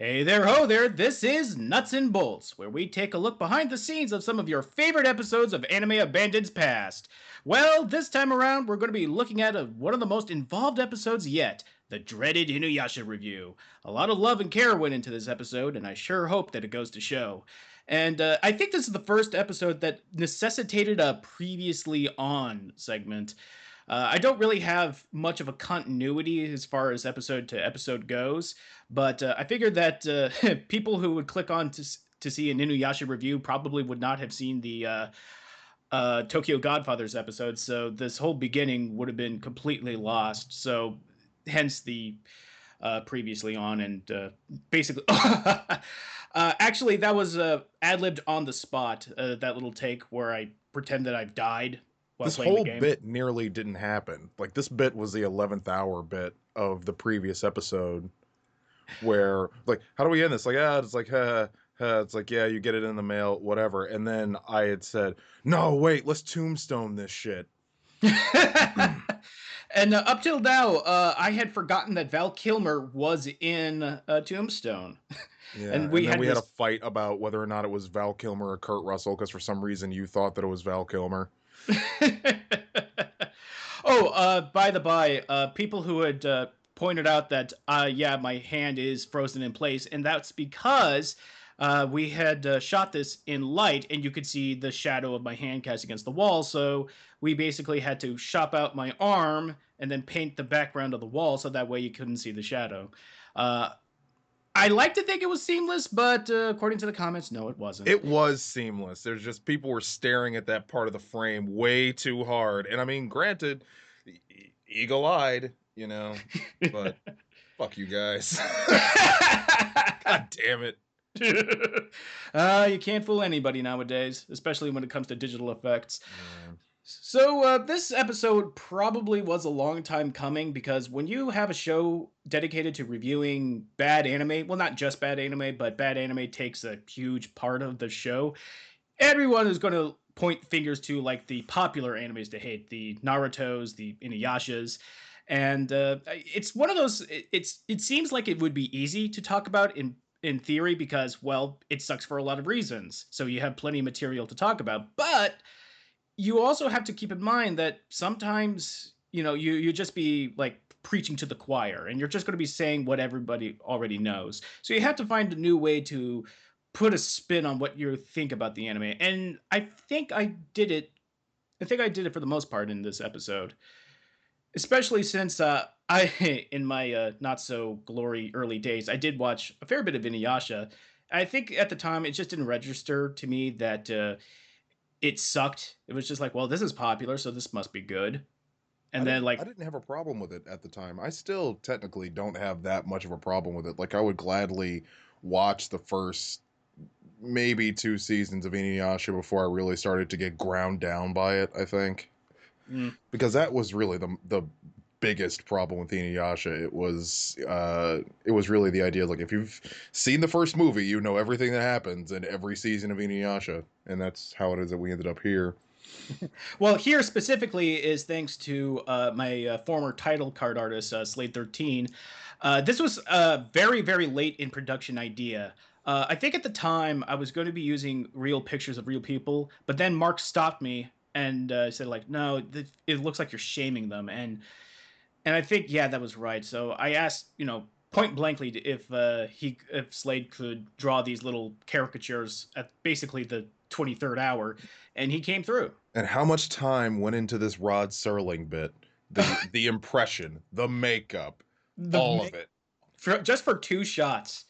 Hey there, ho there, this is Nuts and Bolts, where we take a look behind the scenes of some of your favorite episodes of Anime Abandoned's past. Well, this time around, we're going to be looking at one of the most involved episodes yet, the dreaded Inuyasha review. A lot of love and care went into this episode, and I sure hope that it goes to show. And I think this is the first episode that necessitated a previously on segment. I don't really have much of a continuity as far as episode to episode goes, but I figured that people who would click on to see an Inuyasha review probably would not have seen the Tokyo Godfathers episode, so this whole beginning would have been completely lost. So, hence the previously on and basically. Actually, that was ad libbed on the spot. That little take where I pretend that I've died while This playing the whole game. bit nearly didn't happen. Like, this bit was the 11th hour bit of the previous episode where, like, how do we end this? Like, it's like, it's like, yeah, you get it in the mail, whatever. And then I had said, no, wait, let's tombstone this shit. And up till now, I had forgotten that Val Kilmer was in Tombstone, Yeah, and we and then had we had a this. fight about whether or not it was Val Kilmer or Kurt Russell, because for some reason you thought that it was Val Kilmer. Oh, by the by, people who had pointed out that, yeah, my hand is frozen in place, and that's because we had shot this in light, and you could see the shadow of my hand cast against the wall. So we basically had to chop out my arm and then paint the background of the wall so that way you couldn't see the shadow. Uh, I like to think it was seamless, but according to the comments, no, it wasn't. It was seamless. There's just people were staring at that part of the frame way too hard. And I mean, granted, eagle-eyed, but fuck you guys. God damn it. You can't fool anybody nowadays, especially when it comes to digital effects. Yeah. So, this episode probably was a long time coming because when you have a show dedicated to reviewing bad anime, well, not just bad anime, but bad anime takes a huge part of the show, everyone is going to point fingers to like the popular animes to hate, the Naruto's, the Inuyashas. And it's one of those. It seems like it would be easy to talk about in theory because, well, it sucks for a lot of reasons. So you have plenty of material to talk about, but you also have to keep in mind that sometimes you just be like preaching to the choir and you're just going to be saying what everybody already knows, so you have to find a new way to put a spin on what you think about the anime, and I think I did it for the most part in this episode, especially since I in my not so glory early days I did watch a fair bit of Inuyasha. I think at the time it just didn't register to me that it sucked. It was just like, well, this is popular, so this must be good. I And then didn't like, I didn't have a problem with it at the time. I still technically don't have that much of a problem with it. Like, I would gladly watch the first maybe two seasons of Inuyasha before I really started to get ground down by it, I think. mm, Because that was really the biggest problem with Inuyasha. It was really the idea, like, if you've seen the first movie, you know everything that happens in every season of Inuyasha, and that's how it is that we ended up here. well, here specifically is thanks to my former title card artist, Slade 13. This was a very, very late in production idea. I think at the time I was going to be using real pictures of real people, but then Mark stopped me and said, like, no, it looks like you're shaming them. And I think, yeah, that was right. So I asked, point blankly if Slade could draw these little caricatures at basically the 23rd hour, and he came through. And how much time went into this Rod Serling bit? The impression, the makeup, all The of it. just for two shots.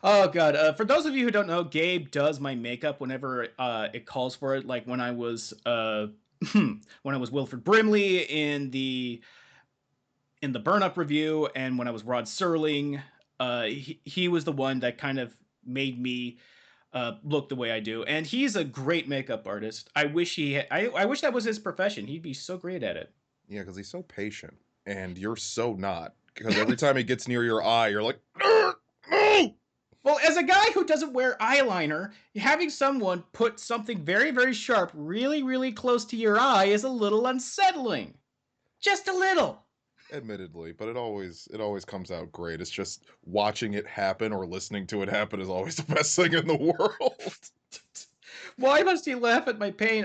Oh god! For those of you who don't know, Gabe does my makeup whenever it calls for it. Like when I was when I was Wilfred Brimley in the Burn Up review, and when I was Rod Serling, he was the one that kind of made me look the way I do, and he's a great makeup artist. I wish that was his profession. He'd be so great at it. Yeah, because he's so patient, and you're so not. Because every time he gets near your eye, you're like, no. Well, as a guy who doesn't wear eyeliner, having someone put something very, very sharp really, really close to your eye is a little unsettling. Just a little. Admittedly, but it always comes out great. It's just watching it happen or listening to it happen is always the best thing in the world. Why must he laugh at my pain?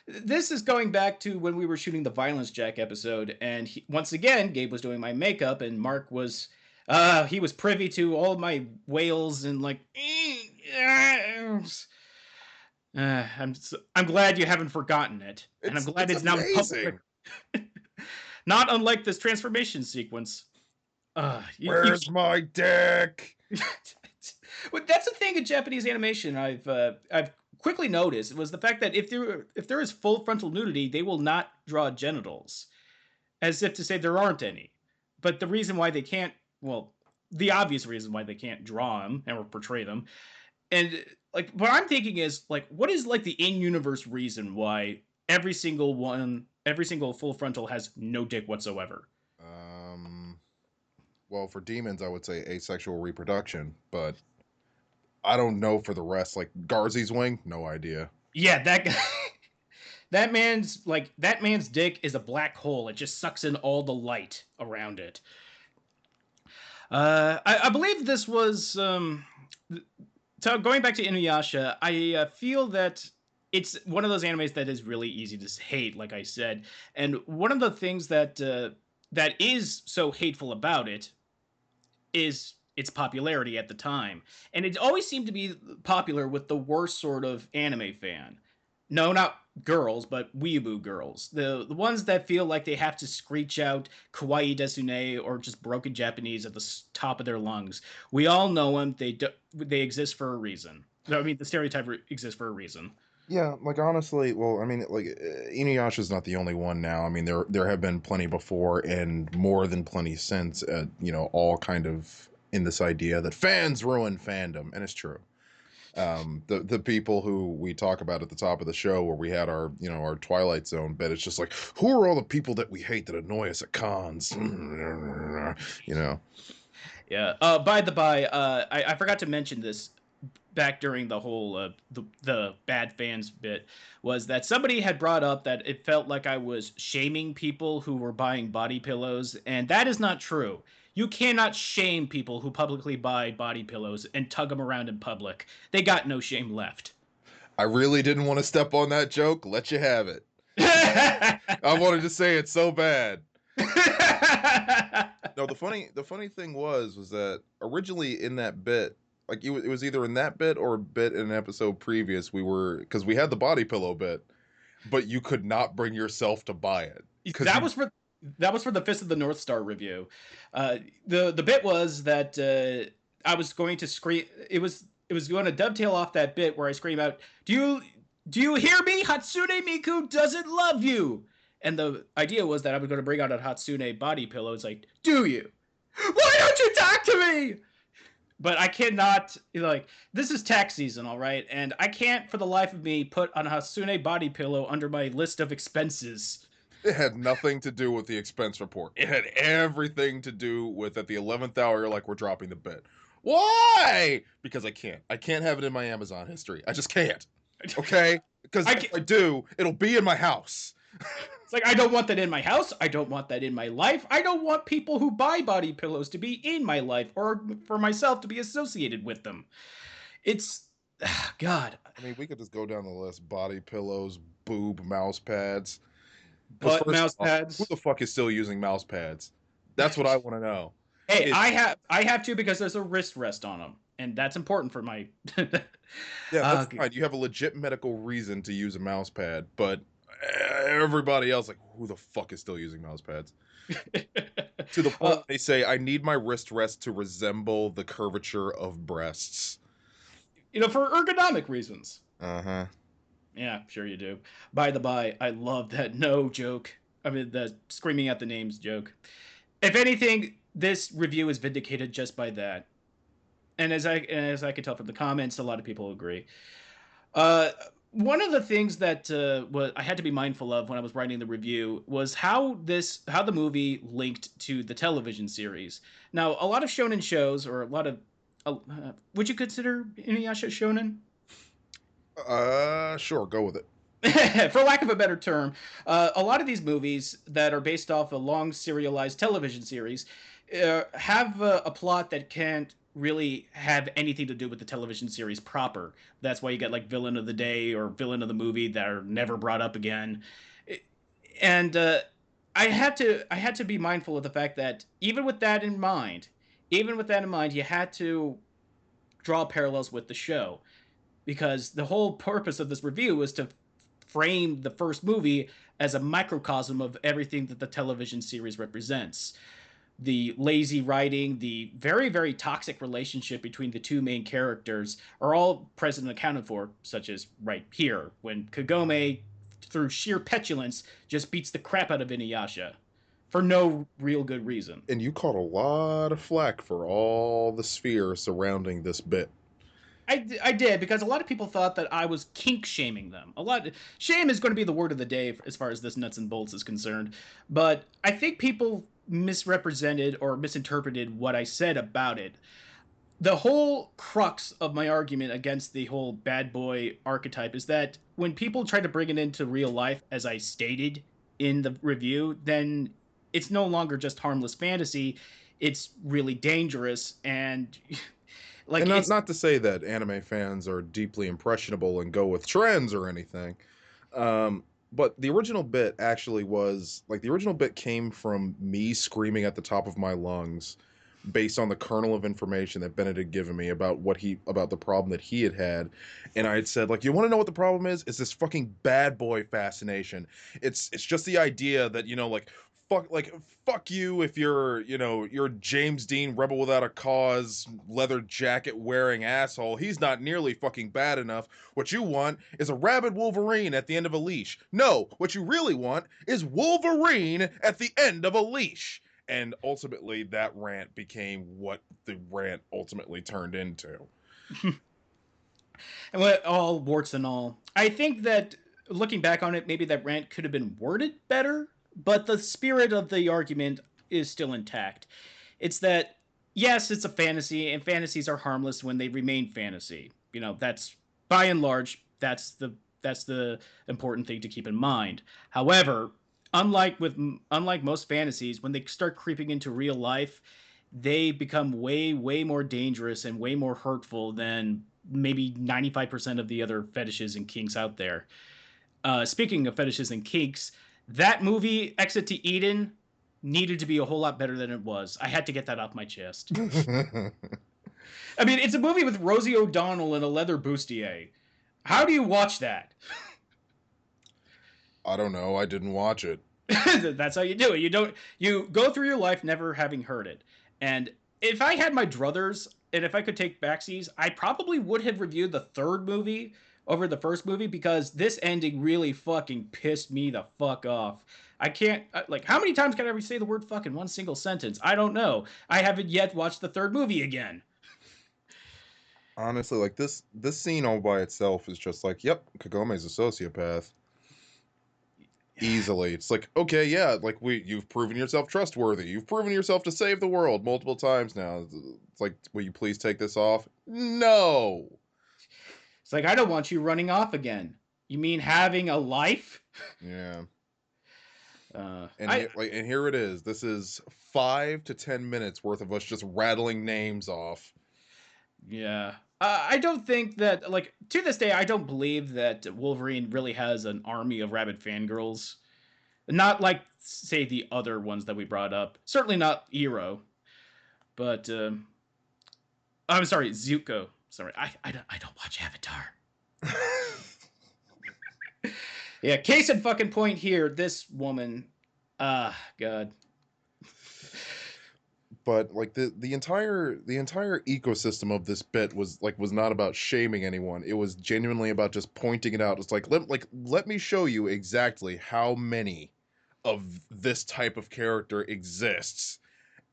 This is going back to when we were shooting the Violence Jack episode, and once again, Gabe was doing my makeup, and Mark was, he was privy to all my wails and like, I'm glad you haven't forgotten it, and I'm glad It's it's now in public. amazing. Not unlike this transformation sequence. You Where's my dick? well, that's the thing in Japanese animation. I've quickly noticed was the fact that if there is full frontal nudity, they will not draw genitals, as if to say there aren't any. But the reason why they can't, well, the obvious reason why they can't draw them or portray them, and like what I'm thinking is like, what is like the in-universe reason why every single full frontal has no dick whatsoever? Um, well, for demons, I would say asexual reproduction, but I don't know for the rest. Like Garzy's wing, no idea. Yeah, that guy. That man's dick is a black hole. It just sucks in all the light around it. I believe this was so going back to Inuyasha. I feel that it's one of those animes that is really easy to hate, like I said, and one of the things that is so hateful about it is its popularity at the time, and it always seemed to be popular with the worst sort of anime fan. No, not girls, but weeaboo girls. The ones that feel like they have to screech out kawaii desune or just broken Japanese at the top of their lungs. We all know them. They exist for a reason. I mean, the stereotype exists for a reason. Yeah, like honestly, well, I mean, like Inuyasha is not the only one now. I mean, there have been plenty before, and more than plenty since. All kind of in this idea that fans ruin fandom, and it's true. The people who we talk about at the top of the show, where we had our our Twilight Zone bit, it's just like, who are all the people that we hate that annoy us at cons? you know. Yeah. By the by, I forgot to mention this back during the whole the bad fans bit was that somebody had brought up that it felt like I was shaming people who were buying body pillows, and that is not true. You cannot shame people who publicly buy body pillows and tug them around in public. They got no shame left. I really didn't want to step on that joke. Let you have it. I wanted to say it so bad. No, the funny thing was that originally in that bit, like it was either in that bit or a bit in an episode previous, because we had the body pillow bit, but you could not bring yourself to buy it because that you was for that was for the Fist of the North Star review. The bit was that I was going to scream. It was going to dovetail off that bit where I scream out, "Do you hear me? Hatsune Miku doesn't love you." And the idea was that I was going to bring out a Hatsune body pillow. It's like, "Do you? Why don't you talk to me?" But I cannot, like, this is tax season, all right, and I can't for the life of me put a Hatsune body pillow under my list of expenses. it had nothing to do with the expense report. It had everything to do with at the 11th hour, you're like, we're dropping the bit. Why? Because I can't. I can't have it in my Amazon history. I just can't. Okay? Because if I do, it'll be in my house. It's like, I don't want that in my house. I don't want that in my life. I don't want people who buy body pillows to be in my life or for myself to be associated with them. It's, God. I mean, we could just go down the list: body pillows, boob mouse pads. Because Butt first mouse off, who pads. the fuck is still using mouse pads? That's what I want to know. Hey, It, I have to because there's a wrist rest on them, and that's important for my. yeah, that's uh, fine. You have a legit medical reason to use a mouse pad, but everybody else, like, who the fuck is still using mouse pads? To the point they say, I need my wrist rest to resemble the curvature of breasts. for ergonomic reasons. Uh huh. Yeah, sure you do. By the by, I love that no joke. I mean, the screaming at the names joke. If anything, this review is vindicated just by that. And as I can tell from the comments, a lot of people agree. Uh, One of the things that I had to be mindful of when I was writing the review was how the movie linked to the television series. Now, a lot of shonen shows, or a lot of, would you consider Inuyasha shonen? Sure, go with it. For lack of a better term, a lot of these movies that are based off a long serialized television series have a plot that can't really have anything to do with the television series proper. That's why you get like villain of the day or villain of the movie that are never brought up again. And I had to be mindful of the fact that even with that in mind, you had to draw parallels with the show because the whole purpose of this review was to frame the first movie as a microcosm of everything that the television series represents. The lazy writing, the very, very toxic relationship between the two main characters are all present and accounted for, such as right here, when Kagome, through sheer petulance, just beats the crap out of Inuyasha for no real good reason. And you caught a lot of flack for all the sphere surrounding this bit. I did because a lot of people thought that I was kink shaming them. Shame is going to be the word of the day as far as this nuts and bolts is concerned, but I think people misrepresented or misinterpreted what I said about it. The whole crux of my argument against the whole bad boy archetype is that when people try to bring it into real life, as I stated in the review, then it's no longer just harmless fantasy. It's really dangerous and And like not it's not to say that anime fans are deeply impressionable and go with trends or anything. Um, but the original bit actually was like the original bit came from me screaming at the top of my lungs based on the kernel of information that Bennett had given me about the problem that he had, and I had said, like, you want to know what the problem is? It's this fucking bad boy fascination. It's just the idea that, like, fuck you if you're James Dean rebel without a cause leather jacket wearing asshole. He's not nearly fucking bad enough. What you want is a rabid Wolverine at the end of a leash. No, what you really want is Wolverine at the end of a leash. And ultimately that rant became what the rant ultimately turned into. and what all warts and all. I think that looking back on it, maybe that rant could have been worded better, but the spirit of the argument is still intact. It's that yes, it's a fantasy, and fantasies are harmless when they remain fantasy. That's by and large that's the important thing to keep in mind. However, unlike most fantasies, when they start creeping into real life, they become way way more dangerous and way more hurtful than maybe 95% of the other fetishes and kinks out there. Speaking of fetishes and kinks, that movie Exit to Eden needed to be a whole lot better than it was. I had to get that off my chest. I mean, it's a movie with Rosie O'Donnell and a leather bustier. How do you watch that? I don't know. I didn't watch it. That's how you do it. You go through your life never having heard it. And if I had my druthers and if I could take backseas, I probably would have reviewed the third movie over the first movie because this ending really fucking pissed me the fuck off. I can't like how many times can I ever say the word fuck in one single sentence? I don't know. I haven't yet watched the third movie again. Honestly, like this scene all by itself is just like, yep, Kagome's a sociopath. Easily. It's like, okay, yeah, like you've proven yourself trustworthy. You've proven yourself to save the world multiple times now. It's like, will you please take this off? No. It's like I don't want you running off again. You mean having a life? Yeah. Uh, And I and here it is. This is 5 to 10 minutes worth of us just rattling names off. Yeah. I don't think that, like, to this day, I don't believe that Wolverine really has an army of rabid fangirls. Not like, say, the other ones that we brought up. Certainly not Iro. But, I'm sorry, Zuko. Sorry, I don't watch Avatar. Yeah, case in fucking point here, this woman. God. But like the entire ecosystem of this bit was not about shaming anyone. It was genuinely about just pointing it out. It's like let me show you exactly how many of this type of character exists.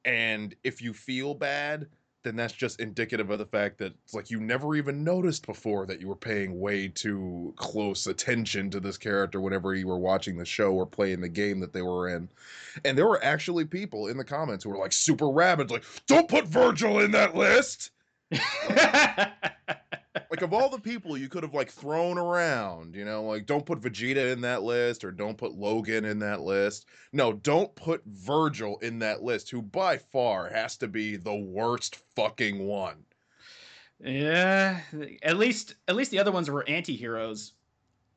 And if you feel bad, then that's just indicative of the fact that it's like you never even noticed before that you were paying way too close attention to this character whenever you were watching the show or playing the game that they were in. And there were actually people in the comments who were like super rabid, like, don't put Virgil in that list. Like, of all the people you could have, like, thrown around, you know, like, don't put Vegeta in that list, or don't put Logan in that list. No, don't put Virgil in that list, who by far has to be the worst fucking one. Yeah, at least the other ones were anti-heroes.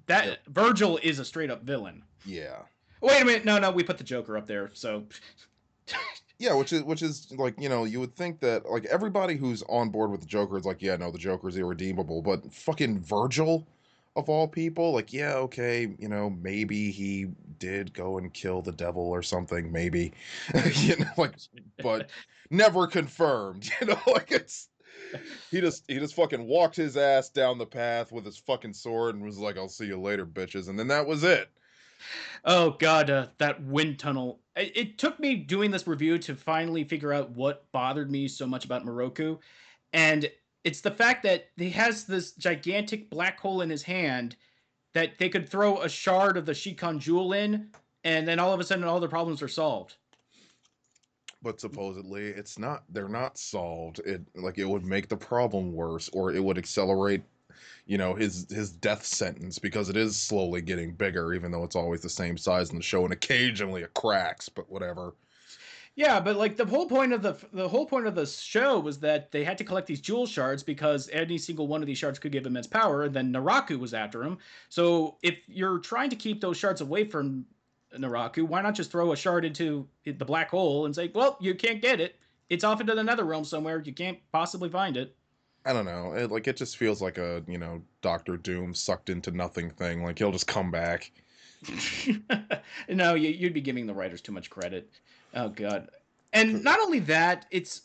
Yep. That Virgil is a straight up villain. Yeah. Wait a minute, no, we put the Joker up there. So Yeah, which is like, you know, you would think that like everybody who's on board with the Joker is like, yeah, no, the Joker's irredeemable, but fucking Virgil of all people, like, yeah, okay, you know, maybe he did go and kill the devil or something, maybe. You know, like, but never confirmed, you know, like he just fucking walked his ass down the path with his fucking sword and was like, I'll see you later, bitches, and then that was it. oh god, that wind tunnel. It took me doing this review to finally figure out what bothered me so much about Moroku, and it's the fact that he has this gigantic black hole in his hand that they could throw a shard of the Shikon jewel in, and then all of a sudden all their problems are solved. But supposedly it's not, they're not solved. It like it would make the problem worse, or it would accelerate, you know, his death sentence, because it is slowly getting bigger, even though it's always the same size in the show, and occasionally it cracks, but whatever. Yeah, but like the whole point of the show was that they had to collect these jewel shards because any single one of these shards could give immense power, and then Naraku was after him. So if you're trying to keep those shards away from Naraku, why not just throw a shard into the black hole and say, "Well, you can't get it. It's off into the nether realm somewhere. You can't possibly find it." I don't know. It just feels like a, you know, Doctor Doom sucked into nothing thing. Like he'll just come back. No, you'd be giving the writers too much credit. Oh god. And not only that, it's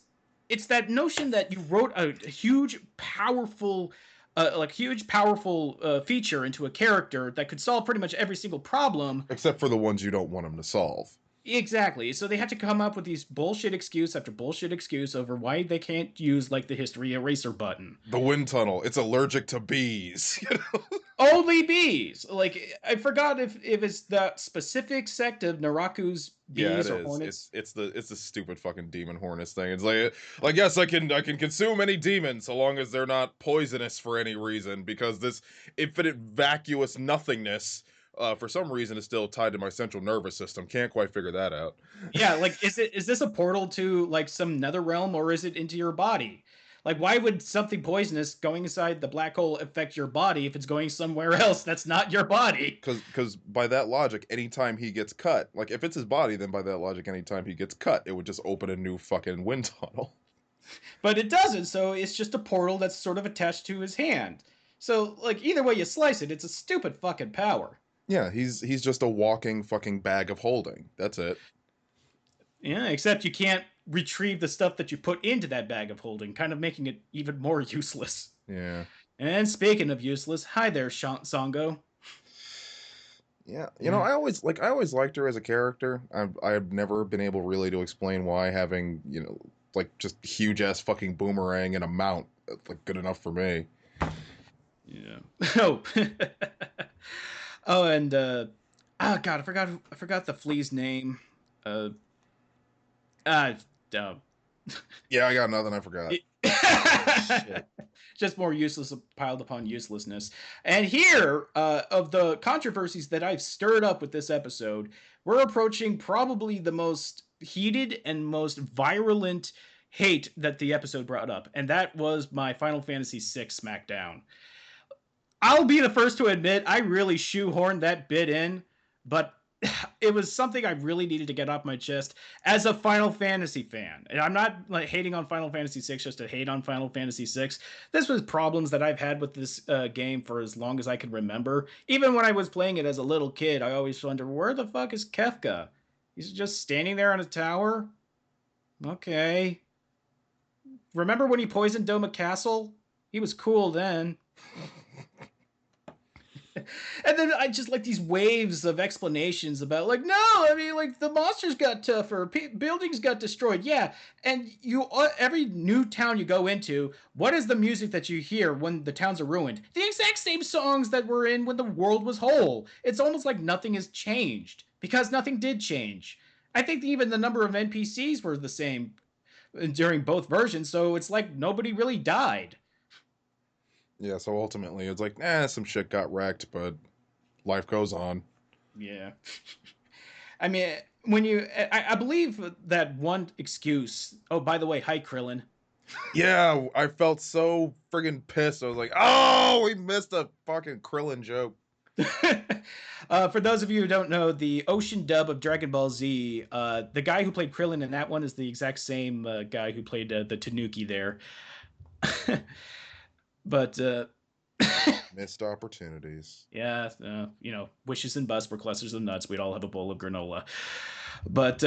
that notion that you wrote a huge, powerful, feature into a character that could solve pretty much every single problem. Except for the ones you don't want him to solve. Exactly. So they had to come up with these bullshit excuse after bullshit excuse over why they can't use like the history eraser button. The wind tunnel, it's allergic to bees. You know? Only bees. Like I forgot if it's that specific sect of Naraku's Yeah, it bees or is. hornets. It's the stupid fucking demon hornets thing. It's like yes, I can consume any demon so long as they're not poisonous for any reason, because this infinite vacuous nothingness, for some reason, is still tied to my central nervous system. Can't quite figure that out. Yeah, like is this a portal to like some nether realm or is it into your body? Like why would something poisonous going inside the black hole affect your body if it's going somewhere else that's not your body? Because by that logic, anytime he gets cut, like if it's his body, then by that logic, anytime he gets cut, it would just open a new fucking wind tunnel. But it doesn't, so it's just a portal that's sort of attached to his hand. So like either way you slice it, it's a stupid fucking power. Yeah, he's just a walking fucking bag of holding. That's it. Yeah, except you can't retrieve the stuff that you put into that bag of holding, kind of making it even more useless. Yeah. And speaking of useless, hi there, Songo. Yeah, you know, I always liked her as a character. I've never been able really to explain why having, you know, like just huge ass fucking boomerang and a mount, like good enough for me. Yeah. Oh. Oh, and oh god, I forgot the flea's name. Uh, uh, uh Yeah, I got nothing. I forgot. Shit. just more useless piled upon uselessness. And here, of the controversies that I've stirred up with this episode, we're approaching probably the most heated and most virulent hate that the episode brought up, and that was my Final Fantasy VI SmackDown. I'll be the first to admit I really shoehorned that bit in, but it was something I really needed to get off my chest as a Final Fantasy fan. And I'm not like hating on Final Fantasy VI just to hate on Final Fantasy VI. This was problems that I've had with this game for as long as I can remember. Even when I was playing it as a little kid, I always wondered, where the fuck is Kefka? He's just standing there on a tower? Okay. Remember when he poisoned Doma Castle? He was cool then. And then I just like these waves of explanations about like, no, I mean, like the monsters got tougher, buildings got destroyed. Yeah, and you every new town you go into, what is the music that you hear when the towns are ruined? The exact same songs that were in when the world was whole. It's almost like nothing has changed because nothing did change. I think even the number of NPCs were the same during both versions, so it's like nobody really died. Yeah, so ultimately it's like, nah, some shit got wrecked, but life goes on. Yeah. I mean, I believe that one excuse. Oh, by the way, hi Krillin. Yeah, I felt so friggin' pissed. I was like, oh, we missed a fucking Krillin joke. For those of you who don't know, the Ocean dub of Dragon Ball Z, the guy who played Krillin in that one is the exact same guy who played the Tanuki there. But Missed opportunities. yeah, wishes and busts were clusters of nuts. We'd all have a bowl of granola. But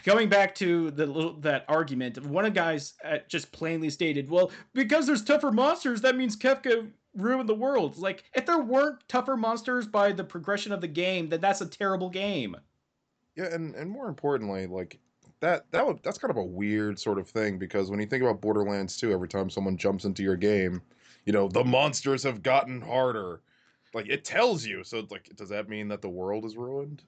going back to that argument, one of the guys just plainly stated, "Well, because there's tougher monsters, that means Kefka ruined the world." Like, if there weren't tougher monsters by the progression of the game, then that's a terrible game. Yeah, and more importantly, like that's kind of a weird sort of thing because when you think about Borderlands 2, every time someone jumps into your game, the monsters have gotten harder. Like it tells you. So it's like, does that mean that the world is ruined?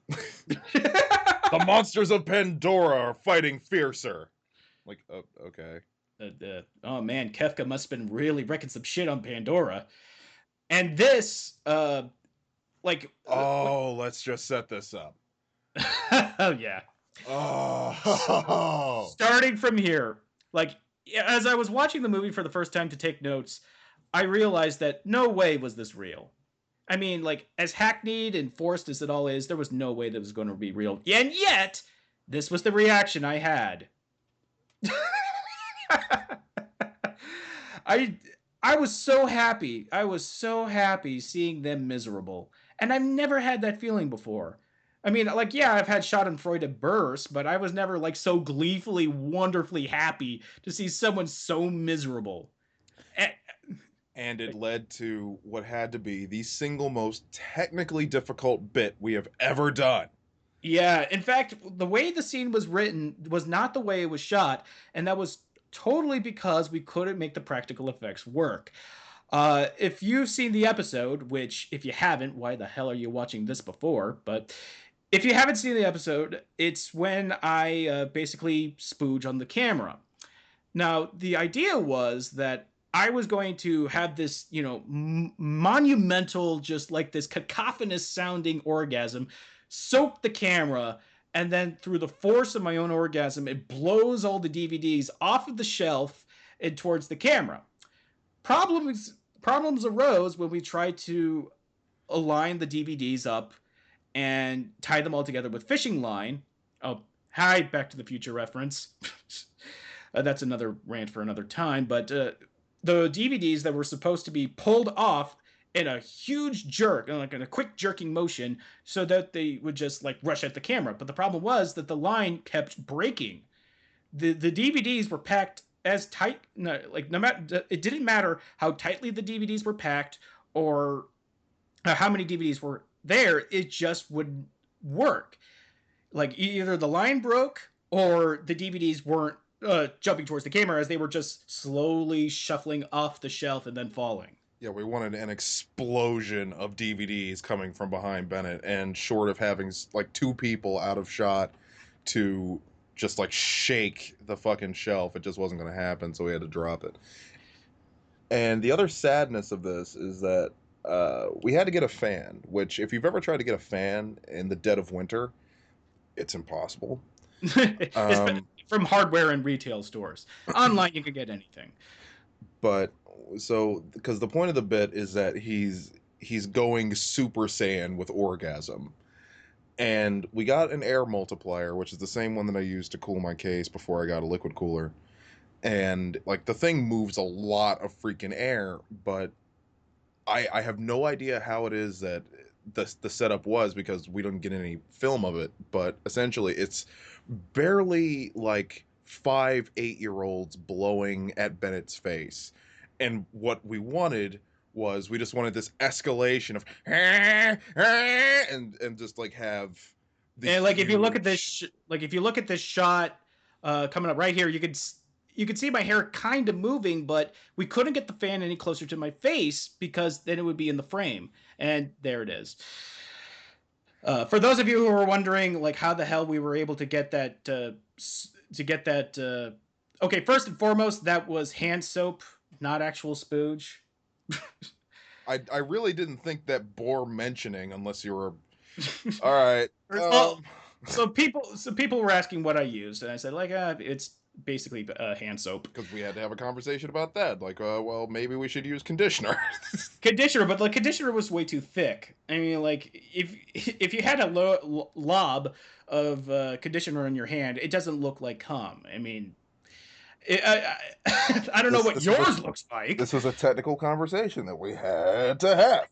The monsters of Pandora are fighting fiercer. Like, oh, okay. Oh man, Kefka must have been really wrecking some shit on Pandora. And this, like, Oh, let's just set this up. oh yeah. Oh, Starting from here, like, as I was watching the movie for the first time to take notes, I realized that no way was this real. I mean, like, as hackneyed and forced as it all is, there was no way that was going to be real. And yet, this was the reaction I had. I I was so happy. I was so happy seeing them miserable. And I've never had that feeling before. I mean, like, yeah, I've had Schadenfreude burst, but I was never like so gleefully, wonderfully happy to see someone so miserable. Eh, and it led to what had to be the single most technically difficult bit we have ever done. Yeah, in fact, the way the scene was written was not the way it was shot, and that was totally because we couldn't make the practical effects work. If you've seen the episode, which if you haven't, why the hell are you watching this before? But if you haven't seen the episode, it's when I basically spooge on the camera. Now, the idea was that I was going to have this, monumental, just like this cacophonous sounding orgasm, soak the camera, and then through the force of my own orgasm, it blows all the DVDs off of the shelf and towards the camera. Problems arose when we tried to align the DVDs up and tie them all together with fishing line. Oh, hi, Back to the Future reference. That's another rant for another time. But the DVDs that were supposed to be pulled off in a huge jerk, like in a quick jerking motion, so that they would just like rush at the camera. But the problem was that the line kept breaking. The DVDs were packed as tight, no, like no matter, it didn't matter how tightly the DVDs were packed or how many DVDs were there, it just wouldn't work. Like either the line broke or the DVDs weren't jumping towards the camera as they were just slowly shuffling off the shelf and then falling. Yeah, we wanted an explosion of DVDs coming from behind Bennett, and short of having like two people out of shot to just like shake the fucking shelf, it just wasn't going to happen, so we had to drop it. And the other sadness of this is that we had to get a fan, which, if you've ever tried to get a fan in the dead of winter, it's impossible. From hardware and retail stores. Online, you can get anything. But so, because the point of the bit is that he's going Super Saiyan with orgasm, and we got an air multiplier, which is the same one that I used to cool my case before I got a liquid cooler. And like the thing moves a lot of freaking air, but I have no idea how it is that the setup was because we didn't get any film of it. But essentially, it's barely like 5 8-year-olds blowing at Bennett's face, and what we wanted was we just wanted this escalation of and just like have the And like if you look at huge. if you look at this shot coming up right here, you could see my hair kind of moving, but we couldn't get the fan any closer to my face because then it would be in the frame. And there it is. For those of you who are wondering, like how the hell we were able to get that, okay, first and foremost, that was hand soap. not actual spooge. I really didn't think that bore mentioning unless you were all right. Oh, so people were asking what I used, and I said like it's basically hand soap. Because we had to have a conversation about that. Like, well, maybe we should use conditioner. Conditioner, but the conditioner was way too thick. I mean, like if you had a lob of conditioner in your hand, it doesn't look like cum. I mean, I don't know this what this was a yours looks like. this was a technical conversation that we had to have.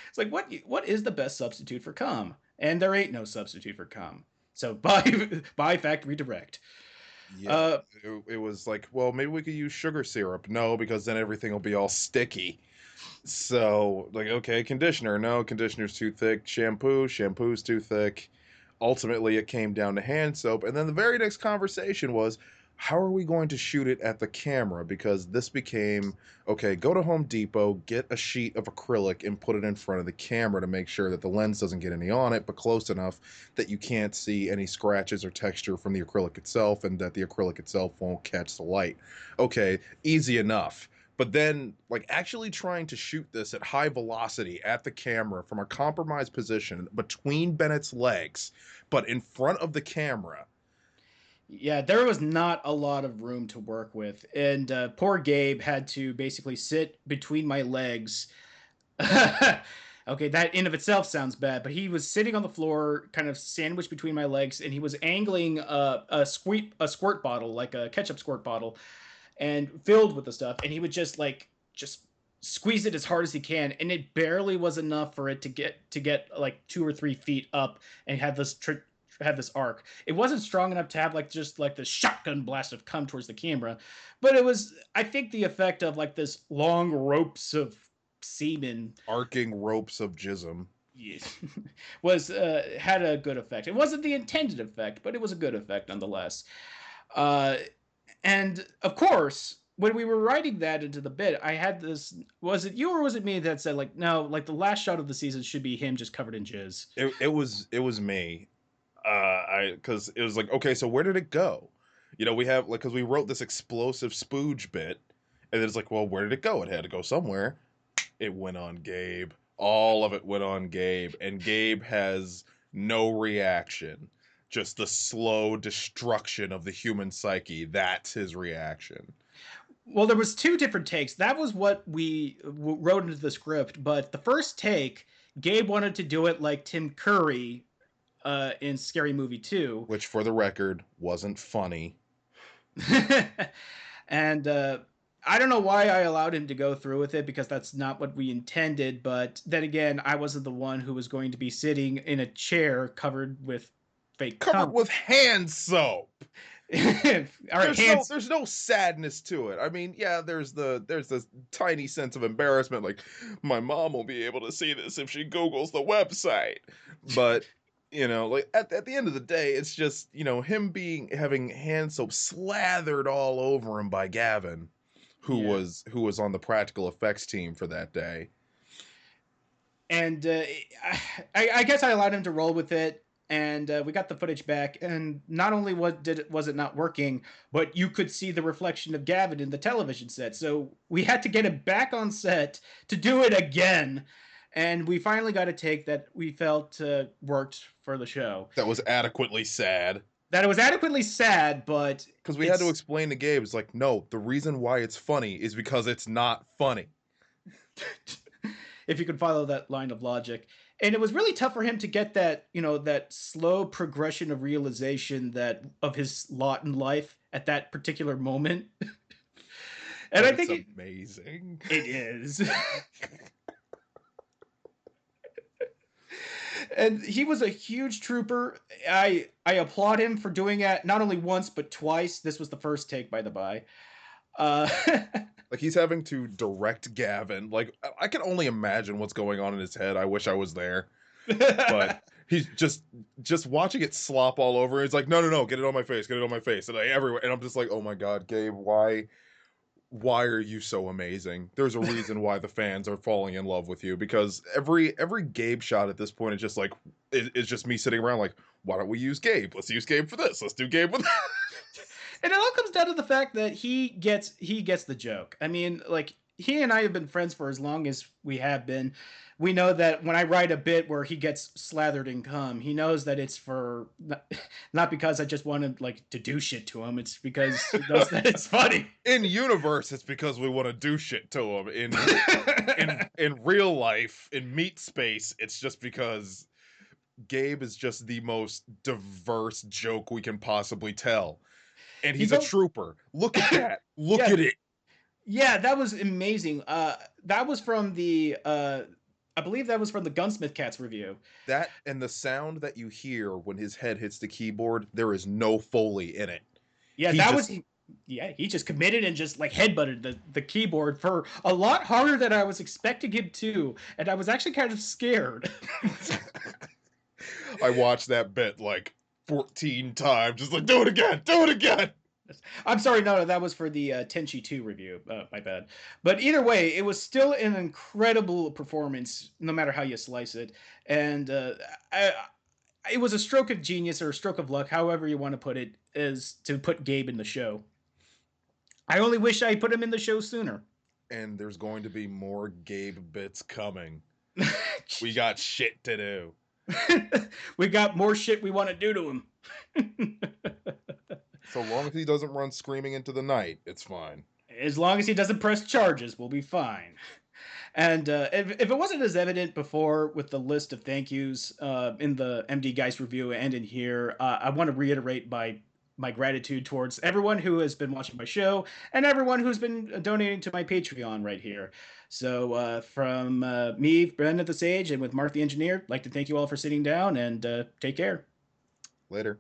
It's like what is the best substitute for cum? And there ain't no substitute for cum. So buy factory direct. Yeah, Uh, it was like, well, maybe we could use sugar syrup. No, because then everything will be all sticky. So, like, okay, conditioner. No, conditioner's too thick. Shampoo's too thick. Ultimately, it came down to hand soap. And then the very next conversation was, how are we going to shoot it at the camera? Because this became, okay, go to Home Depot, get a sheet of acrylic and put it in front of the camera to make sure that the lens doesn't get any on it, but close enough that you can't see any scratches or texture from the acrylic itself and that the acrylic itself won't catch the light. Okay, easy enough. But then, like, actually trying to shoot this at high velocity at the camera from a compromised position between Bennett's legs, but in front of the camera. yeah, there was not a lot of room to work with, and poor Gabe had to basically sit between my legs. Okay, that in of itself sounds bad, but he was sitting on the floor, kind of sandwiched between my legs, and he was angling a squirt bottle, like a ketchup squirt bottle, and filled with the stuff, and he would just squeeze it as hard as he can, and it barely was enough for it to get like 2 or 3 feet up and have this arc. It wasn't strong enough to have like just like the shotgun blast of come towards the camera, but it was, I think, the effect of like this long ropes of semen. Arcing ropes of jism. Yes, was had a good effect. It wasn't the intended effect, but it was a good effect nonetheless. Uh, and of course, when we were writing that into the bit, I had this. Was it you or was it me that said like, no, like the last shot of the season should be him just covered in jizz? It was me. I because it was like, okay, so where did it go? We have like, because we wrote this explosive spooge bit, and then it's like, well, where did it go? It had to go somewhere. It went on Gabe. All of it went on Gabe, and Gabe has no reaction. Just the slow destruction of the human psyche. That's his reaction. Well, there was two different takes. That was what we wrote into the script, but the first take, Gabe wanted to do it like Tim Curry in Scary Movie 2. Which, for the record, wasn't funny. And I don't know why I allowed him to go through with it because that's not what we intended. But then again, I wasn't the one who was going to be sitting in a chair covered with fake Covered cum. with hand soap. All right, hands. There's no sadness to it. I mean, yeah, there's this tiny sense of embarrassment, like my mom will be able to see this if she Googles the website. But like at the end of the day, it's just him having hand soap slathered all over him by Gavin, who Yeah. was on the practical effects team for that day. And I guess I allowed him to roll with it, and we got the footage back. And not only was it not working, but you could see the reflection of Gavin in the television set. So we had to get him back on set to do it again, and we finally got a take that we felt worked for the show. That was adequately sad. That it was adequately sad, but Because we had to explain to Gabe, it's like, no, the reason why it's funny is because it's not funny. if you could follow that line of logic. And it was really tough for him to get that, that slow progression of realization that of his lot in life at that particular moment. And I think amazing. it is. And he was a huge trooper. I applaud him for doing it not only once but twice. This was the first take, by the by. Uh, Like, he's having to direct Gavin. Like, I can only imagine what's going on in his head. I wish I was there. But he's just watching it slop all over. He's like, no, get it on my face, and like everywhere. And I'm just like, oh my god, Gabe, why are you so amazing? There's a reason why the fans are falling in love with you, because every Gabe shot at this point is just like it's just me sitting around like, why don't we use Gabe? Let's use Gabe for this. Let's do Gabe with that. And it all comes down to the fact that he gets the joke. I mean, like he and I have been friends for as long as we have been. We know that when I write a bit where he gets slathered in cum, he knows that it's for not because I just wanted like to do shit to him. It's because he knows that it's funny. In universe, it's because we want to do shit to him. In real life, in meat space, it's just because Gabe is just the most diverse joke we can possibly tell. And he's He's a a trooper. Look at that. Look yeah, at it. yeah, that was amazing. That was from the I believe that was from the Gunsmith Cats review. That and the sound that you hear when his head hits the keyboard, there is no Foley in it. Yeah, He that was just yeah, he just committed and just like headbutted the keyboard for a lot harder than I was expecting him to, and I was actually kind of scared. I watched that bit like 14 times, just like, do it again, do it again. I'm sorry, no, that was for the Tenchi 2 review. My bad. But either way, it was still an incredible performance, no matter how you slice it. And it was a stroke of genius or a stroke of luck, however you want to put it, is to put Gabe in the show. I only wish I put him in the show sooner. And there's going to be more Gabe bits coming. We got shit to do. We got more shit we want to do to him. So long as he doesn't run screaming into the night, it's fine. As long as he doesn't press charges, we'll be fine. And if it wasn't as evident before with the list of thank yous in the MD Geist review and in here, I want to reiterate my gratitude towards everyone who has been watching my show and everyone who's been donating to my Patreon right here. So from me, Brendan the Sage, and with Mark the Engineer, I'd like to thank you all for sitting down and take care. Later.